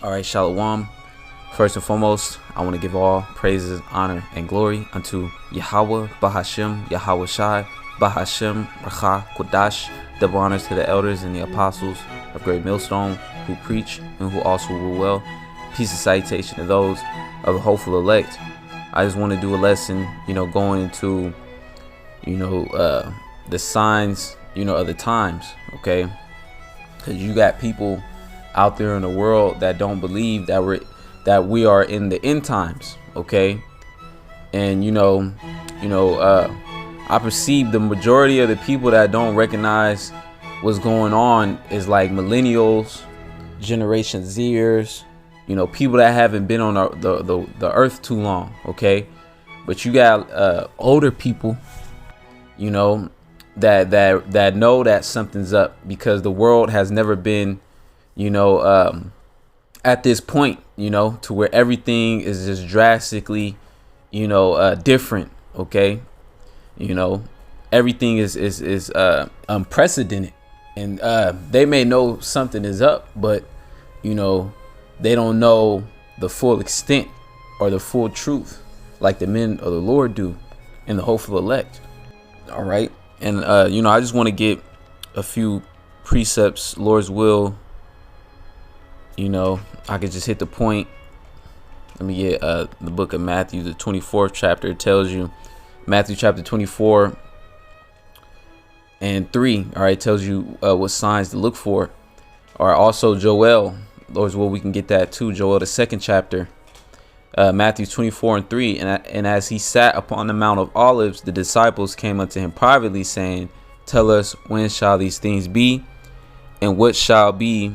All right, Shalom. First and foremost, I want to give all praises, honor, and glory unto Yahweh, Bahashem, Yahweh Shai, Bahashem, Racha, Kodash. Double honors to the elders and the apostles of Great Millstone who preach and who also rule well. Peace and salutation to those of the hopeful elect. I just want to do a lesson, going into, the signs, of the times, okay? Because you got people out there in the world that don't believe that we are in the end times, okay? And I perceive the majority of the people that don't recognize what's going on is like millennials, Generation Zers, people that haven't been on the earth too long, okay? But you got older people, that know that something's up, because the world has never been at this point, to where everything is just drastically, different. Okay. Everything is unprecedented, and they may know something is up, but, they don't know the full extent or the full truth like the men of the Lord do and the hopeful elect. All right. And, I just want to get a few precepts, Lord's will. I could just hit the point. Let me get the book of Matthew, the 24th chapter. It tells you, Matthew chapter 24 and 3. All right, tells you what signs to look for. All right, also Joel, Lord's will, we can get that too. Joel, the 2nd chapter, Matthew 24 and 3. And as he sat upon the Mount of Olives, the disciples came unto him privately, saying, Tell us, when shall these things be? And what shall be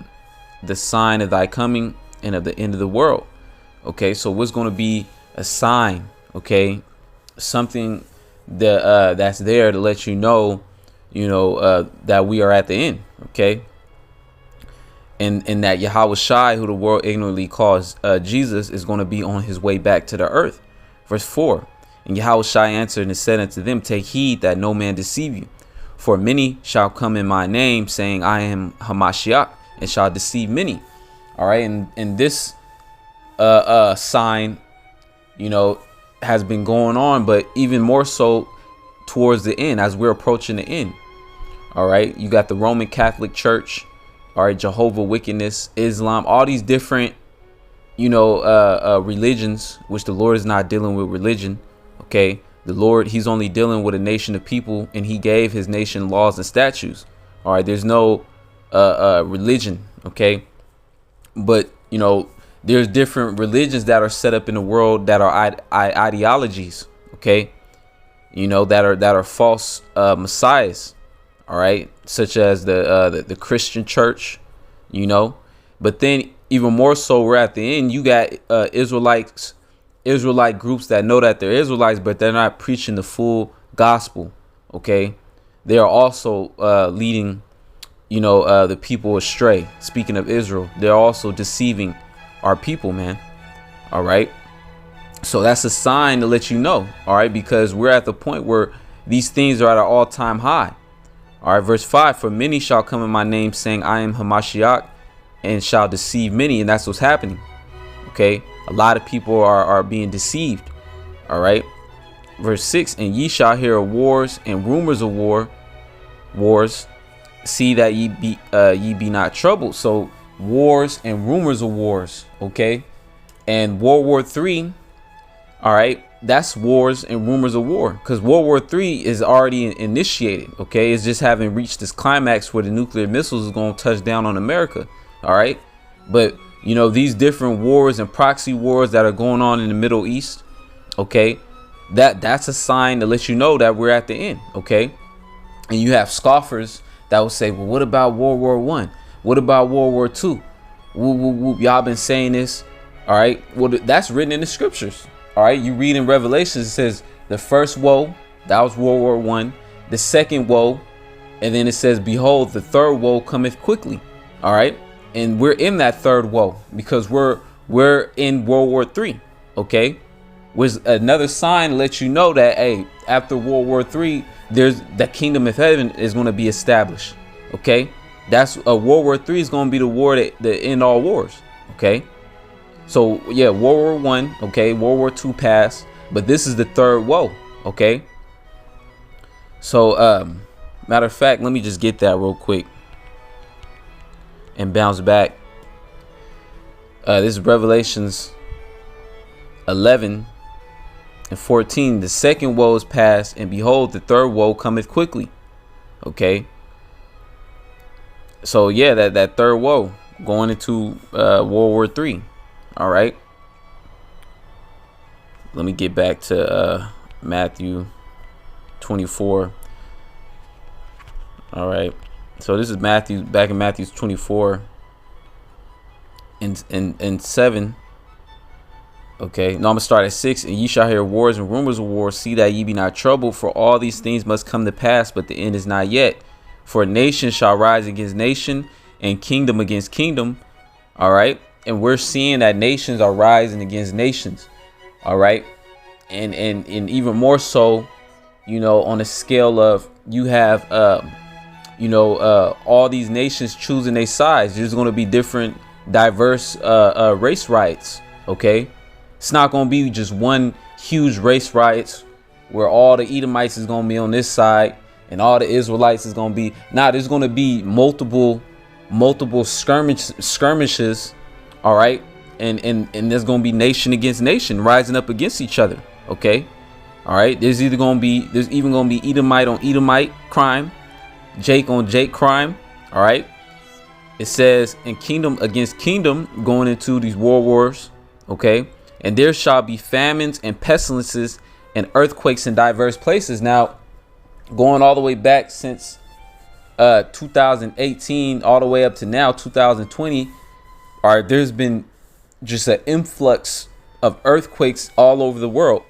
the sign of thy coming and of the end of the world? Okay, so what's going to be a sign? Okay, something that that's there to let you know, that we are at the end. Okay, and that Yahweh Shai, who the world ignorantly calls Jesus, is going to be on his way back to the earth. Verse 4. And Yahweh Shai answered and said unto them, Take heed that no man deceive you, for many shall come in my name, saying, I am Hamashiach, and shall deceive many. All right, and this sign, has been going on, but even more so towards the end, as we're approaching the end. All right, you got the Roman Catholic Church, all right, Jehovah Wickedness, Islam, all these different, religions, which the Lord is not dealing with religion. Okay, the Lord, he's only dealing with a nation of people, and he gave his nation laws and statutes. All right, there's no religion. Okay, but there's different religions that are set up in the world that are ideologies. Okay, that are false messiahs. All right, such as the Christian church, but then even more so, we're at the end. You got Israelite groups that know that they're Israelites, but they're not preaching the full gospel. Okay, they are also leading the people astray. Speaking of Israel, they're also deceiving our people, man. All right, so that's a sign to let you know. All right, because we're at the point where these things are at an all-time high. All right, verse 5. For many shall come in my name, saying, I am Hamashiach, and shall deceive many. And that's what's happening. Okay, a lot of people are being deceived. All right, verse 6. And ye shall hear of wars and rumors of wars. See that ye be not troubled. So wars and rumors of wars. Okay, and World War III. All right, that's wars and rumors of war, because World War III is already initiated. Okay, it's just haven't reached this climax where the nuclear missiles is going to touch down on America. All right, but these different wars and proxy wars that are going on in the Middle East. Okay, that's a sign to let you know that we're at the end. Okay, and you have scoffers that will say, well, what about World War I? What about World War II? Whoop, whoop, whoop. Y'all been saying this. All right, well, that's written in the scriptures. All right, you read in Revelations, it says the first woe, that was World War I, the second woe, and then it says, behold, the third woe cometh quickly. All right, and we're in that third woe because we're in World War III. Okay, was another sign to let you know that, hey, after World War III, there's the kingdom of heaven is going to be established. Okay, that's World War III is going to be the war that end all wars. Okay, So yeah, World War I, okay, World War II passed, but this is the third woe, okay? So matter of fact, let me just get that real quick and bounce back. This is Revelations 11:14. The second woe is past, and behold, the third woe cometh quickly. Okay. So yeah, that third woe going into World War III. All right. Let me get back to Matthew 24. All right. So this is Matthew, back in Matthew 24 and 7. Okay, no, I'm gonna start at 6. And ye shall hear wars and rumors of wars. See that ye be not troubled, for all these things must come to pass, but the end is not yet. For nation shall rise against nation, and kingdom against kingdom. All right, and we're seeing that nations are rising against nations. All right, and even more so, you know, on a scale of, you have all these nations choosing their sides. There's going to be different diverse race riots. Okay, it's not going to be just one huge race riots where all the Edomites is going to be on this side and all the Israelites is going to be. Nah, there's going to be multiple skirmishes. All right, and there's going to be nation against nation rising up against each other. Okay, all right, there's even going to be Edomite on Edomite crime, Jake on Jake crime. All right, it says, and kingdom against kingdom going into these world wars. Okay, and there shall be famines and pestilences and earthquakes in diverse places. Now, going all the way back since 2018 all the way up to now 2020, all right, there's been just an influx of earthquakes all over the world.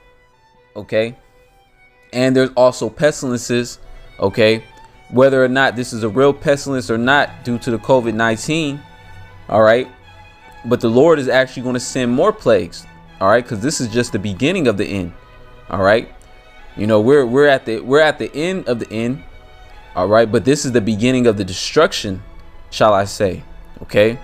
Okay, and there's also pestilences. Okay, whether or not this is a real pestilence or not due to the COVID-19. All right, but the Lord is actually going to send more plagues. All right, because this is just the beginning of the end. All right, you know, we're at the end of the end. All right, but this is the beginning of the destruction, shall I say? Okay,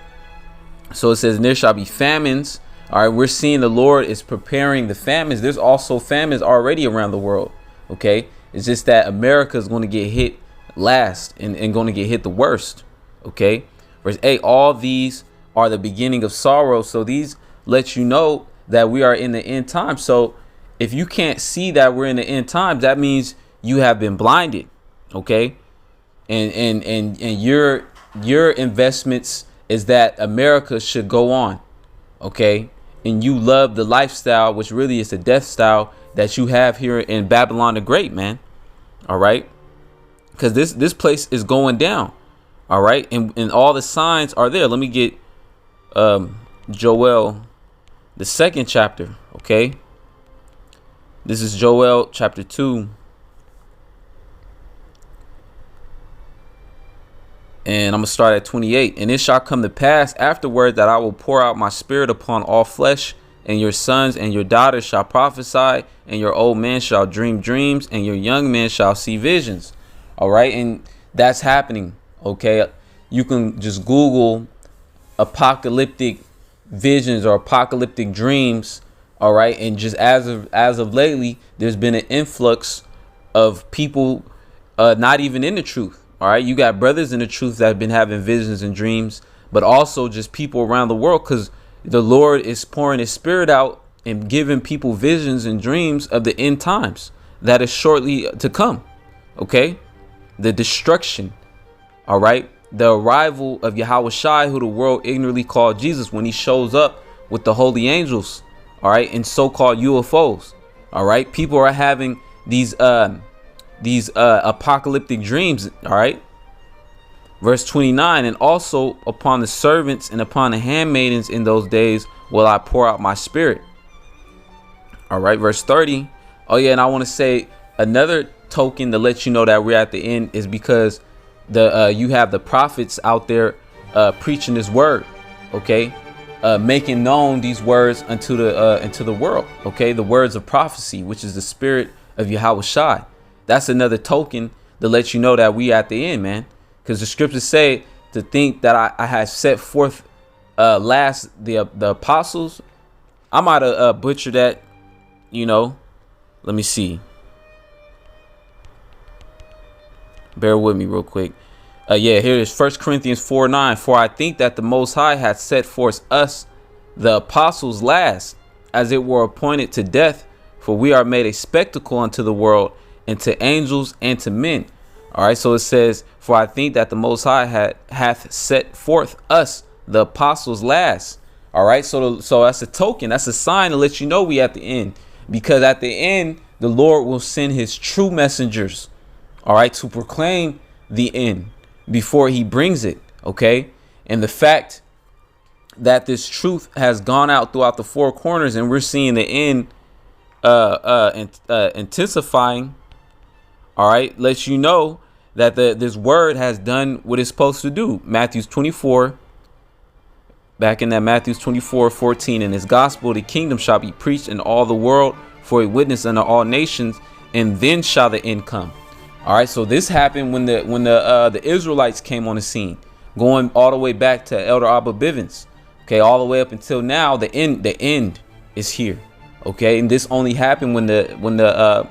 so it says, and there shall be famines. All right, we're seeing the Lord is preparing the famines. There's also famines already around the world. Okay, it's just that America is going to get hit last and going to get hit the worst. Okay, verse 8, all these are the beginning of sorrow. So these let you know that we are in the end time. So if you can't see that we're in the end times, that means you have been blinded. Okay, and your investments is that America should go on. Okay, and you love the lifestyle, which really is the death style that you have here in Babylon the Great, man. All right, because this place is going down. All right, and all the signs are there. Let me get Joel, the 2nd chapter. Okay, this is Joel chapter 2. And I'm going to start at 28. And it shall come to pass afterward that I will pour out my spirit upon all flesh, and your sons and your daughters shall prophesy, and your old men shall dream dreams, and your young men shall see visions. All right. And that's happening. Okay. You can just Google apocalyptic visions or apocalyptic dreams. All right. And just as of lately, there's been an influx of people not even in the truth. All right, you got brothers in the truth that have been having visions and dreams, but also just people around the world, because the Lord is pouring his spirit out and giving people visions and dreams of the end times that is shortly to come. Okay, the destruction. All right, the arrival of Yahweh Shai, who the world ignorantly called Jesus, when he shows up with the holy angels. All right, and so-called UFOs. All right, people are having these apocalyptic dreams. All right, verse 29, and also upon the servants and upon the handmaidens in those days will I pour out my spirit. All right, verse 30. Oh yeah, and I want to say another token to let you know that we're at the end is because you have the prophets out there preaching this word. Okay, making known these words unto the world. Okay, the words of prophecy, which is the spirit of Yahweh Shai. That's another token to let you know that we at the end, man. Because the scriptures say to think that I have set forth last the apostles I might have butchered that, you know. Let me see. Bear with me real quick. Yeah, here is 1 Corinthians 4:9. For I think that the Most High hath set forth us, the apostles, last, as it were appointed to death. For we are made a spectacle unto the world, and to angels, and to men. All right, so it says, for I think that the Most High hath set forth us, the apostles, last. All right, so that's a token. That's a sign to let you know we at the end. Because at the end, the Lord will send his true messengers, all right, to proclaim the end before he brings it. Okay. And the fact that this truth has gone out throughout the four corners and we're seeing the end intensifying, all right, lets you know that this word has done what it's supposed to do. Matthew 24, back in that Matthew 24:14, in his gospel, the kingdom shall be preached in all the world for a witness unto all nations, and then shall the end come. All right, so this happened when the Israelites came on the scene, going all the way back to Elder Abba Bivens. Okay, all the way up until now, the end is here. Okay, and this only happened when the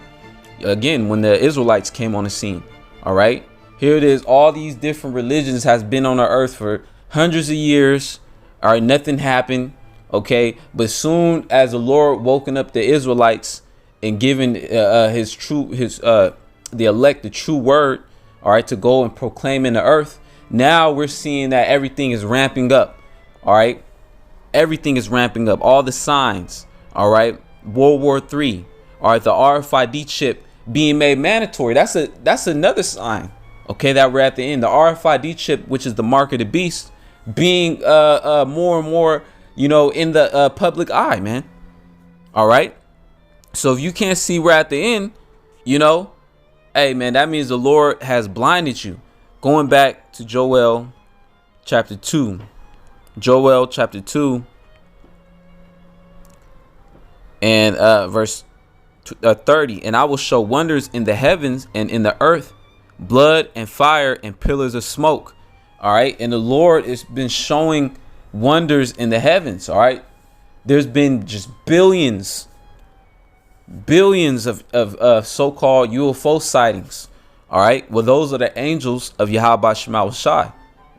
Israelites came on the scene. All right, here it is. All these different religions has been on the earth for hundreds of years. All right, nothing happened. Okay, but soon as the Lord woken up the Israelites and given the elect the true word, all right, to go and proclaim in the earth, now we're seeing that everything is ramping up. All right, everything is ramping up. All the signs. All right, World War III. All right, the RFID chip being made mandatory. That's another sign. Okay, that we're at the end. The RFID chip, which is the mark of the beast, being more and more, you know, in the public eye, man. All right, so if you can't see we're at the end, you know, hey man, that means the Lord has blinded you. Going back to Joel chapter 2. Joel chapter 2 and verse 30. And I will show wonders in the heavens and in the earth, blood and fire and pillars of smoke. All right, and the Lord has been showing wonders in the heavens. All right, there's been just billions of so-called UFO sightings. All right, well, those are the angels of Yahweh Shema Shai.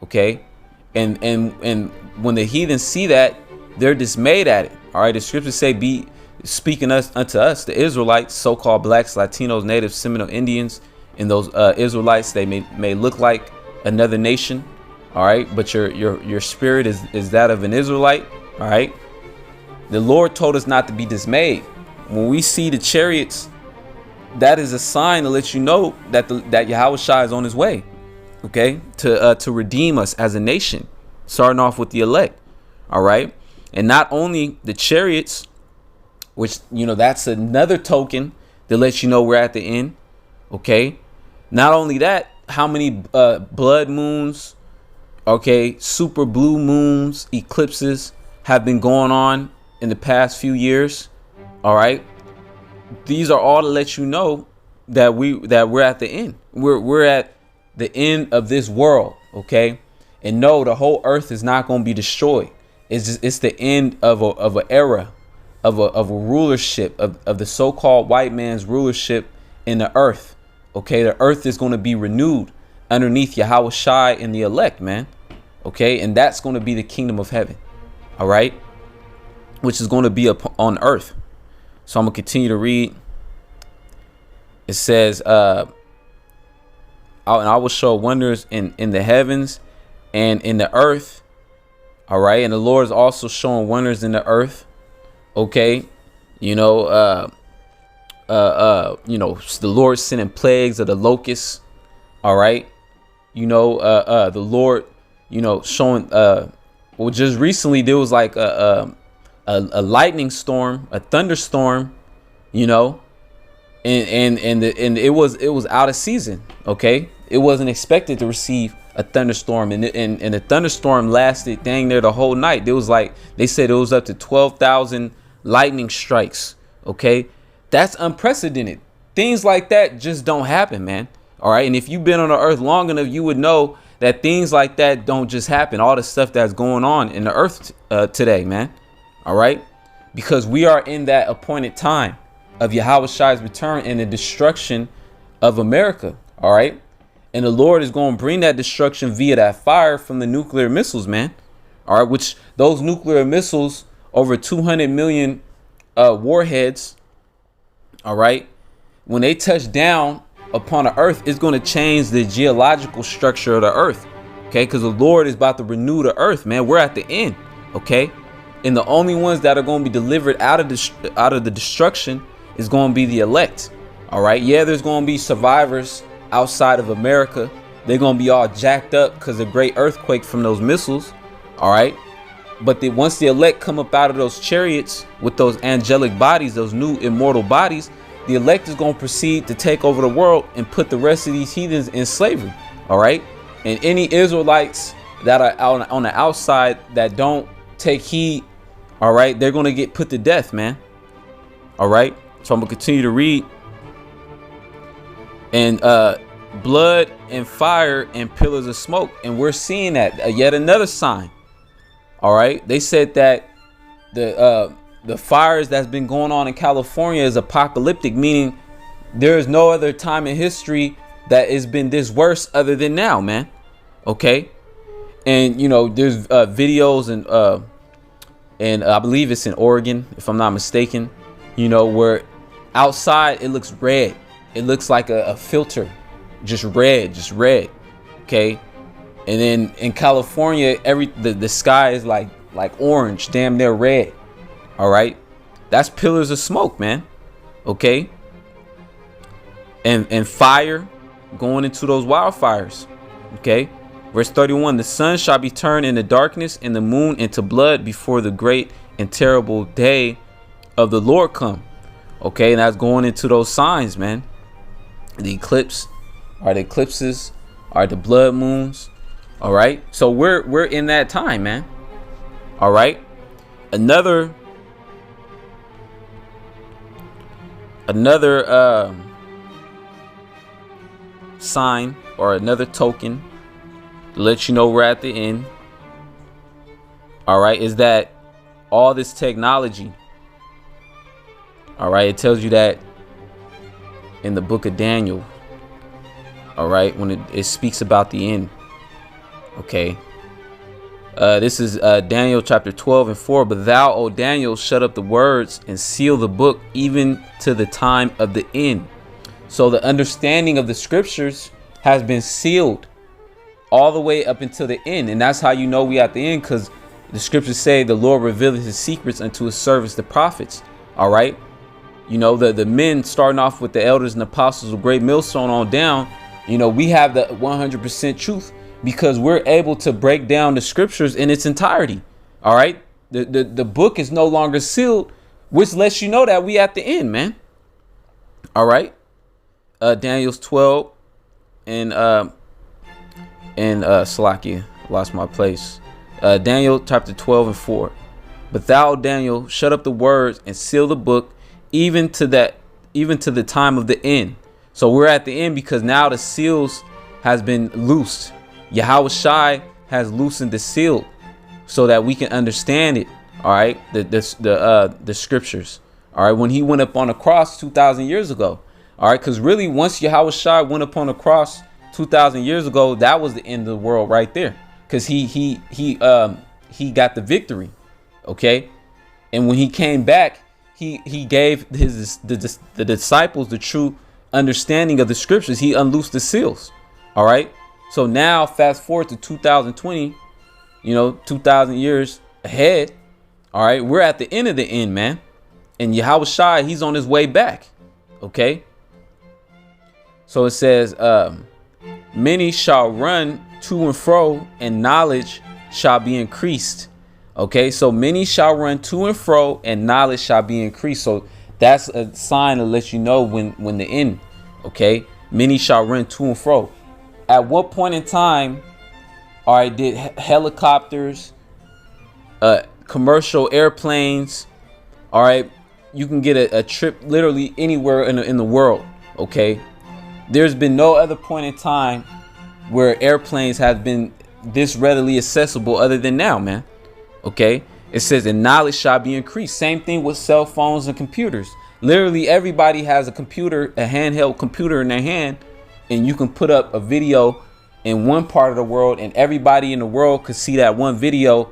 Okay, and when the heathen see that, they're dismayed at it. All right, the scriptures say, be speaking unto us, the Israelites, so-called blacks, Latinos, natives, Seminole Indians, and those Israelites, they may look like another nation. All right, but your spirit is that of an Israelite. All right, the Lord told us not to be dismayed. When we see the chariots, that is a sign to let you know that Yahweh Shai is on his way. Okay, to redeem us as a nation, starting off with the elect. All right, and not only the chariots, which, you know, that's another token to let you know we're at the end. Okay, not only that, how many blood moons, okay, super blue moons, eclipses have been going on in the past few years. All right, these are all to let you know that we're at the end. We're at the end of this world. Okay, and no, the whole earth is not going to be destroyed. It's the end of an era, of a rulership, of the so-called white man's rulership in the earth. Okay, the earth is going to be renewed underneath Yahweh Shai and the elect, man. Okay, and that's going to be the kingdom of heaven. All right, which is going to be on earth. So I'm gonna continue to read. It says, and I will show wonders in the heavens and in the earth. All right, and the Lord is also showing wonders in the earth. Okay, you know, the Lord sending plagues of the locusts. All right, you know, the Lord, you know, showing. Well, just recently there was like a lightning storm, a thunderstorm, you know, and it was out of season. Okay, it wasn't expected to receive a thunderstorm, and the thunderstorm lasted dang near the whole night. There was like, they said it was up to 12,000 lightning strikes. Okay, that's unprecedented. Things like that just don't happen, man. All right, and if you've been on the earth long enough, you would know that things like that don't just happen. All the stuff that's going on in the earth today, man. All right, because we are in that appointed time of Yahushai's return and the destruction of America. All right. And the Lord is going to bring that destruction via that fire from the nuclear missiles, man. All right. Which those nuclear missiles, over 200 million warheads. All right. When they touch down upon the earth, it's going to change the geological structure of the earth. Okay. Because the Lord is about to renew the earth, man. We're at the end. Okay. And the only ones that are going to be delivered out of the destruction is going to be the elect. All right. Yeah, there's going to be survivors outside of America. They're going to be all jacked up because of great earthquake from those missiles. All right. But once the elect come up out of those chariots with those angelic bodies, those new immortal bodies, the elect is going to proceed to take over the world and put the rest of these heathens in slavery. All right. And any Israelites that are out on the outside that don't take heed, all right, they're going to get put to death, man. All right. So I'm going to continue to read. And blood and fire and pillars of smoke. And we're seeing that yet another sign. All right. They said that the fires that's been going on in California is apocalyptic, meaning there is no other time in history that has been this worse other than now, man. OK. And, you know, there's videos and I believe it's in Oregon, if I'm not mistaken, you know, where outside it looks red. It looks like a filter, just red. OK. And then in California, the sky is like orange, damn near red. All right. That's pillars of smoke, man. OK. And fire going into those wildfires. OK. Verse 31, the sun shall be turned into darkness and the moon into blood before the great and terrible day of the Lord come. OK. And that's going into those signs, man. The eclipse, are the eclipses, are the blood moons. All right. So we're in that time, man. All right. Another sign or another token to let you know we're at the end. All right. Is that all this technology? All right. It tells you that in the book of Daniel. All right. When it speaks about the end. Okay. This is Daniel chapter 12 and 4. But thou, O Daniel, shut up the words and seal the book even to the time of the end. So the understanding of the scriptures has been sealed all the way up until the end. And that's how you know we at the end, because the scriptures say the Lord revealed his secrets unto his servants, the prophets. All right. You know, the men starting off with the elders and apostles of great millstone on down. You know, we have the 100% truth because we're able to break down the scriptures in its entirety. All right. The book is no longer sealed, which lets you know that we at the end, man. All right. Daniel's 12 and Salakia, lost my place. Daniel chapter 12 and 4. But thou, Daniel, shut up the words and seal the book even to the time of the end. So we're at the end because now the seals has been loosed. Yahushai has loosened the seal so that we can understand it. All right. The scriptures. All right. When he went up on the cross 2,000 years ago. All right. Because really, once Yahushai went up on the cross 2,000 years ago, that was the end of the world right there. Because he got the victory. OK. And when he came back, he gave the disciples the true understanding of the scriptures. He unloosed the seals. All right. So now fast forward to 2020, you know, 2,000 years ahead. All right. We're at the end of the end, man. And Yahushai, he's on his way back. OK. So it says many shall run to and fro and knowledge shall be increased. OK, so many shall run to and fro and knowledge shall be increased. So that's a sign to let you know when the end. OK, many shall run to and fro. At what point in time, all right, did helicopters, commercial airplanes, all right, you can get a trip literally anywhere in the world. OK, there's been no other point in time where airplanes have been this readily accessible other than now, man. OK, It says, and knowledge shall be increased. Same thing with cell phones and computers. Literally everybody has a computer, a handheld computer in their hand, and you can put up a video in one part of the world and everybody in the world could see that one video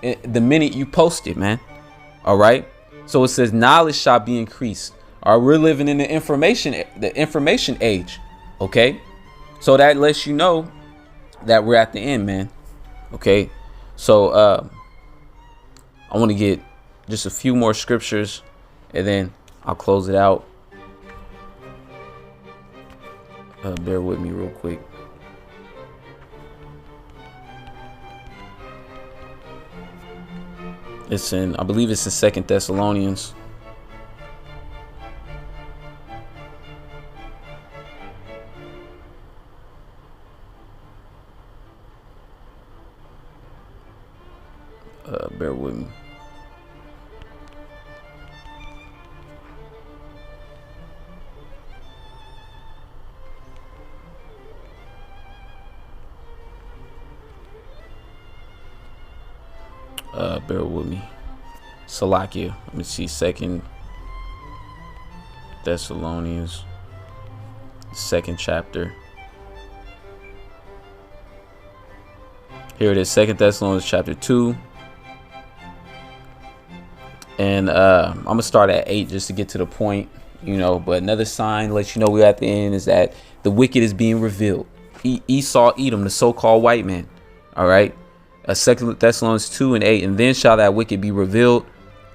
the minute you post it, man. All right. So it says knowledge shall be increased. All right, we're living in the information age. Okay. So that lets you know that we're at the end, man. Okay. So I want to get just a few more scriptures and then I'll close it out. Bear with me real quick. It's in, I believe it's in 2 Thessalonians. Bear with me. Bear with me. Salakia. Let me see. 2 Thessalonians, 2nd chapter. Here it is, 2 Thessalonians chapter 2. And I'm gonna start at 8 just to get to the point, you know. But another sign lets you know we're at the end is that the wicked is being revealed. Esau, Edom, the so-called white man. All right. 2 Thessalonians 2 and 8. And then shall that wicked be revealed,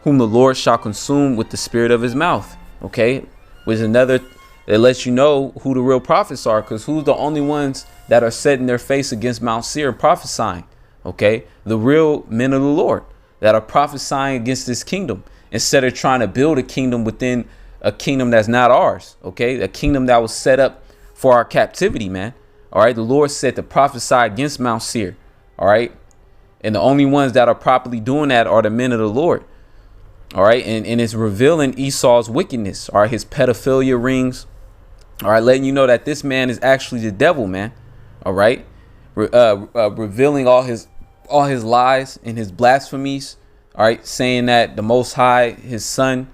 whom the Lord shall consume with the spirit of his mouth. Okay. Which is another that lets you know who the real prophets are, because who's the only ones that are setting their face against Mount Seir prophesying? Okay. The real men of the Lord that are prophesying against this kingdom instead of trying to build a kingdom within a kingdom that's not ours. Okay. A kingdom that was set up for our captivity, man. All right. The Lord said to prophesy against Mount Seir. All right. And the only ones that are properly doing that are the men of the Lord. All right. And it's revealing Esau's wickedness. All right. His pedophilia rings. All right. Letting you know that this man is actually the devil, man. All right. Revealing all his lies and his blasphemies. All right. Saying that the Most High, his son.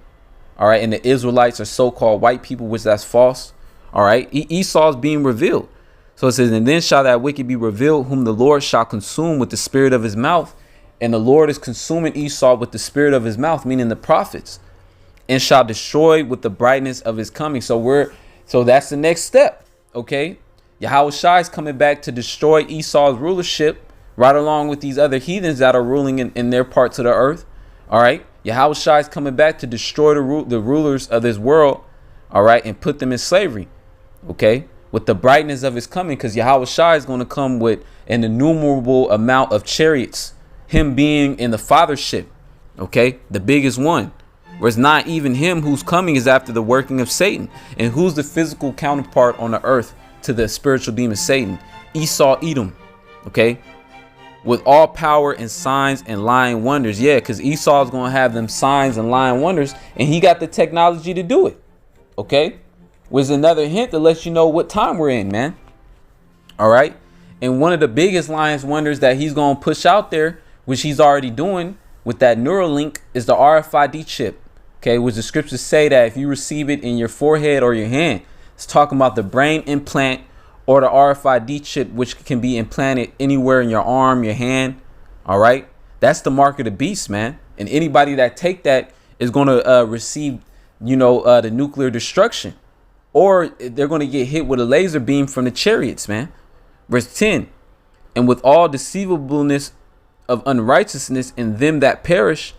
All right. And the Israelites are so-called white people, which that's false. All right. Esau's being revealed. So it says, and then shall that wicked be revealed, whom the Lord shall consume with the spirit of his mouth. And the Lord is consuming Esau with the spirit of his mouth, meaning the prophets, and shall destroy with the brightness of his coming. So that's the next step. Okay. Yahweh Shai is coming back to destroy Esau's rulership right along with these other heathens that are ruling in their parts of the earth. All right. Yahweh Shai is coming back to destroy the rulers of this world. All right. And put them in slavery. Okay. With the brightness of his coming, because Yahweh Shai is going to come with an innumerable amount of chariots, him being in the fathership, okay, the biggest one, where it's not even him who's coming is after the working of Satan. And who's the physical counterpart on the earth to the spiritual demon Satan? Esau, Edom, okay, with all power and signs and lying wonders. Yeah, because Esau is going to have them signs and lying wonders, and he got the technology to do it, okay. Was another hint that lets you know what time we're in, man. All right. And one of the biggest lying wonders that he's going to push out there, which he's already doing with that Neuralink, is the RFID chip. Okay. Which the scriptures say that if you receive it in your forehead or your hand, it's talking about the brain implant or the RFID chip, which can be implanted anywhere in your arm, your hand. All right. That's the mark of the beast, man. And anybody that take that is going to receive, the nuclear destruction. Or they're going to get hit with a laser beam from the chariots, man. Verse 10. And with all deceivableness of unrighteousness in them that perish.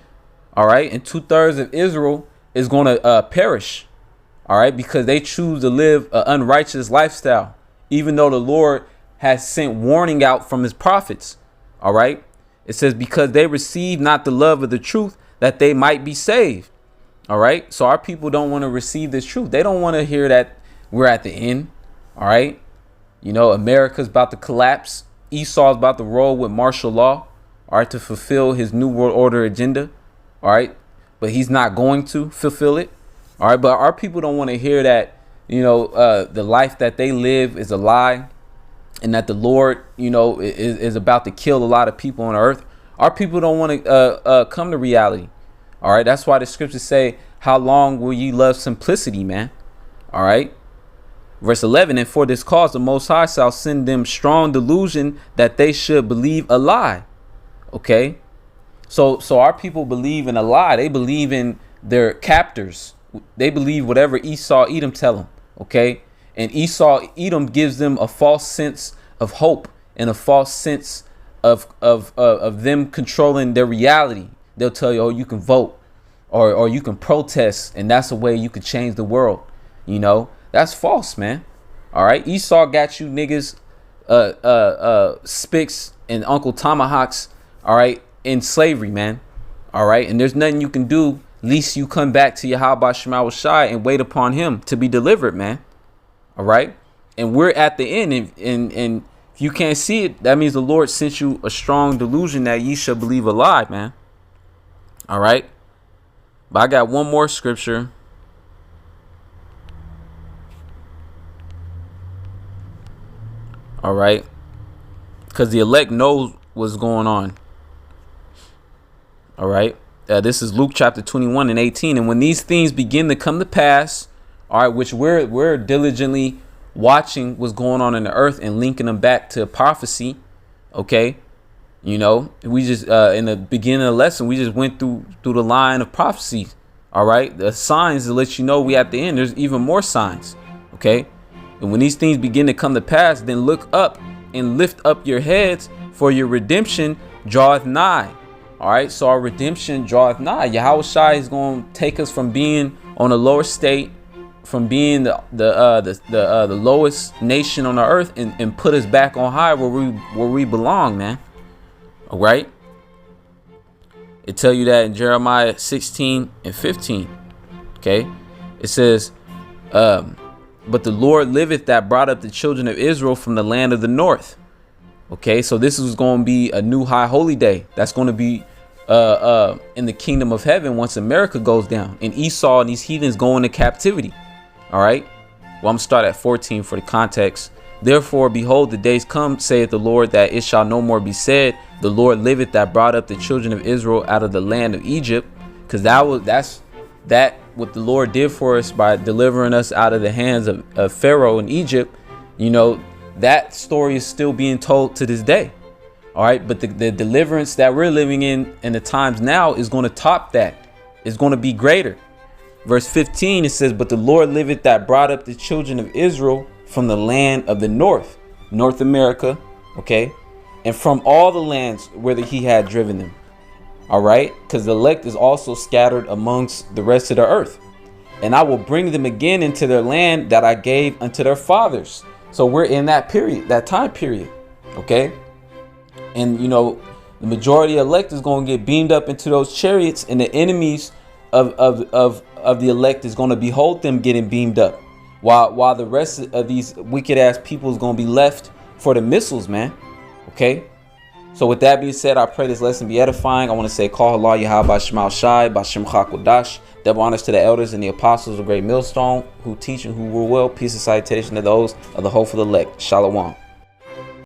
All right. And 2/3 of Israel is going to perish. All right. Because they choose to live an unrighteous lifestyle. Even though the Lord has sent warning out from his prophets. All right. It says, because they receive not the love of the truth, that they might be saved. All right. So our people don't want to receive this truth. They don't want to hear that we're at the end. All right. America's about to collapse. Esau's about to roll with martial law. All right. To fulfill his new world order agenda. All right. But he's not going to fulfill it. All right. But our people don't want to hear that, the life that they live is a lie. And that the Lord, is about to kill a lot of people on earth. Our people don't want to come to reality. All right. That's why the scriptures say, how long will ye love simplicity, man? All right. Verse 11, and for this cause the Most High shall send them strong delusion that they should believe a lie. Okay. So our people believe in a lie. They believe in their captors. They believe whatever Esau, Edom tell them. Okay. And Esau, Edom gives them a false sense of hope and a false sense of them controlling their reality. They'll tell you, oh, you can vote or you can protest, and that's a way you can change the world. You know, that's false, man. All right. Esau got you niggas, Spicks and Uncle Tomahawks. All right. In slavery, man. All right. And there's nothing you can do. Least you come back to Yahweh Shema Shai and wait upon him to be delivered, man. All right. And we're at the end. And if you can't see it, that means the Lord sent you a strong delusion that ye shall believe a lie, man. All right. But I got one more scripture. All right. Because the elect knows what's going on. All right. This is Luke chapter 21 and 18. And when these things begin to come to pass, all right, which we're diligently watching what's going on in the earth and linking them back to prophecy. Okay. You know, we just in the beginning of the lesson, we just went through the line of prophecy. All right. The signs to let you know we at the end. There's even more signs. Okay. And when these things begin to come to pass, then look up and lift up your heads, for your redemption draweth nigh. All right. So our redemption draweth nigh. Yahweh Shai is going to take us from being on a lower state, from being the lowest nation on the earth, and put us back on high where we belong, man. All right. It tell you that in Jeremiah 16 and 15. Okay. It says, but the Lord liveth that brought up the children of Israel from the land of the north. Okay. So this is going to be a new high holy day. That's going to be in the kingdom of heaven once America goes down and Esau and these heathens go into captivity. All right. Well, I'm going to start at 14 for the context. Therefore, behold, the days come, saith the Lord, that it shall no more be said, the Lord liveth that brought up the children of Israel out of the land of Egypt. Because that's what the Lord did for us by delivering us out of the hands of Pharaoh in Egypt. You know, that story is still being told to this day. All right. But the deliverance that we're living in the times now is going to top that. It's going to be greater. Verse 15, it says, but the Lord liveth that brought up the children of Israel from the land of the north, North America. Okay. And from all the lands whither he had driven them. All right. Because the elect is also scattered amongst the rest of the earth. And I will bring them again into their land that I gave unto their fathers. So we're in that period, that time period. Okay. And, you know, the majority of elect is going to get beamed up into those chariots, and the enemies of the elect is going to behold them getting beamed up, while the rest of these wicked ass people is going to be left for the missiles, man. Okay. So with that being said, I pray this lesson be edifying. I want to say, call Allah Yahweh Shema Shai, Bashem Chakodash. Double honors to the elders and the apostles of Great Millstone who teach and who rule well. Peace and citation to those of the hope for the elect. Shalom.